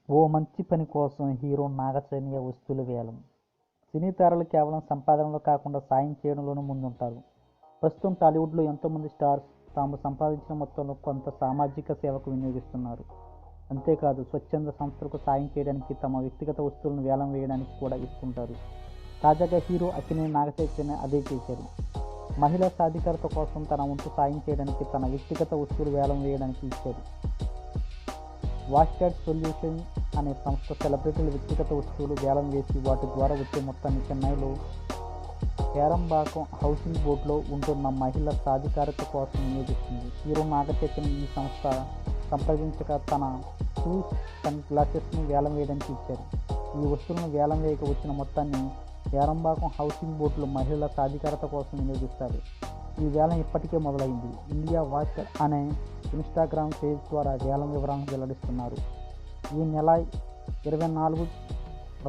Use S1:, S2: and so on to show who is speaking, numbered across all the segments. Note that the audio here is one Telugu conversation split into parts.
S1: ఓ మంచి పని కోసం హీరో నాగచైతన్య వస్తువుల వేలం. సినీ తారలు కేవలం సంపాదనలో కాకుండా సాయం చేయడంలోనూ ముందుంటారు. ప్రస్తుతం టాలీవుడ్లో ఎంతోమంది స్టార్స్ తాము సంపాదించిన మొత్తంలో కొంత సామాజిక సేవకు వినియోగిస్తున్నారు. అంతేకాదు స్వచ్ఛంద సంస్థలకు సాయం చేయడానికి తమ వ్యక్తిగత వస్తువులను వేలం వేయడానికి కూడా ఇస్తుంటారు. తాజాగా హీరో అక్కినేని నాగచైతన్య అదే చేశారు. మహిళా సాధికారత కోసం తన వంతు సాయం చేయడానికి తన వ్యక్తిగత వస్తువులు వేలం వేయడానికి ఇచ్చారు. వాస్టాడ్ సొల్యూషన్ అనే సంస్థ సెలబ్రిటీల వ్యక్తిగత వస్తువులు వేలం వేసి వాటి ద్వారా వచ్చే మొత్తాన్ని చెన్నైలో పేరంబాకం హౌసింగ్ బోర్డులో ఉంటున్న మహిళల సాధికారత కోసం వినియోగిస్తుంది. హీరో నాగచైతన్య ఈ సంస్థ సంప్రదించగా తన షూస్, సన్ గ్లాసెస్ను వేలం వేయడానికి ఇచ్చారు. ఈ వస్తువులను వేలం వేయక వచ్చిన మొత్తాన్ని పేరంబాకం హౌసింగ్ బోర్డులో మహిళల సాధికారత కోసం వినియోగిస్తారు. ఈ వేలం ఇప్పటికే మొదలైంది. ఇండియా వాచ్ అనే ఇన్స్టాగ్రామ్ పేజ్ ద్వారా వేలం వివరాలను వెల్లడిస్తున్నారు. ఈ నెల 24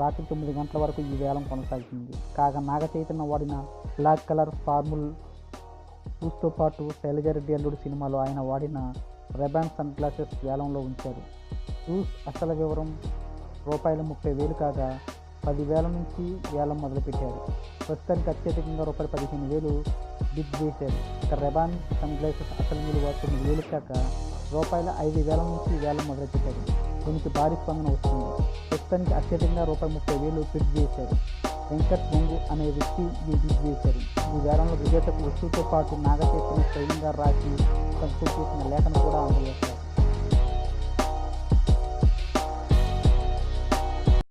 S1: రాత్రి 9 గంటల వరకు ఈ వేలం కొనసాగుతుంది. కాగా నాగచైతన్య వాడిన బ్లాక్ కలర్ ఫార్మల్ షూస్తో పాటు శైలజారెడ్డి అల్లుడు సినిమాలో ఆయన వాడిన రెబాన్ సన్ గ్లాసెస్ వేలంలో ఉంచారు. షూస్ అసలు వివరం ₹30,000 కాగా 10,000 నుంచి వేలం మొదలుపెట్టారు. ప్రస్తుతానికి అత్యధికంగా ₹15,000 బిడ్ వేశారు. ఇక రెబాన్ సన్ గ్లాసెస్ అసలు విలువ ₹9,000 కాక ₹5,000 నుంచి వేలం మొదలుపెట్టారు. దీనికి భారీ స్పందన వస్తుంది. ప్రస్తుతానికి అత్యధికంగా ₹30,000 బిడ్ చేశారు. వెంకట్ బొంగు అనే వ్యక్తి ఈ బిడ్ చేశారు. ఈ వేలంలో విజేతకు వస్తువుతో పాటు నాగచైతన్య స్వయంగా రాసి సంతృప్తి చేసిన లేఖను కూడా అందజేశారు.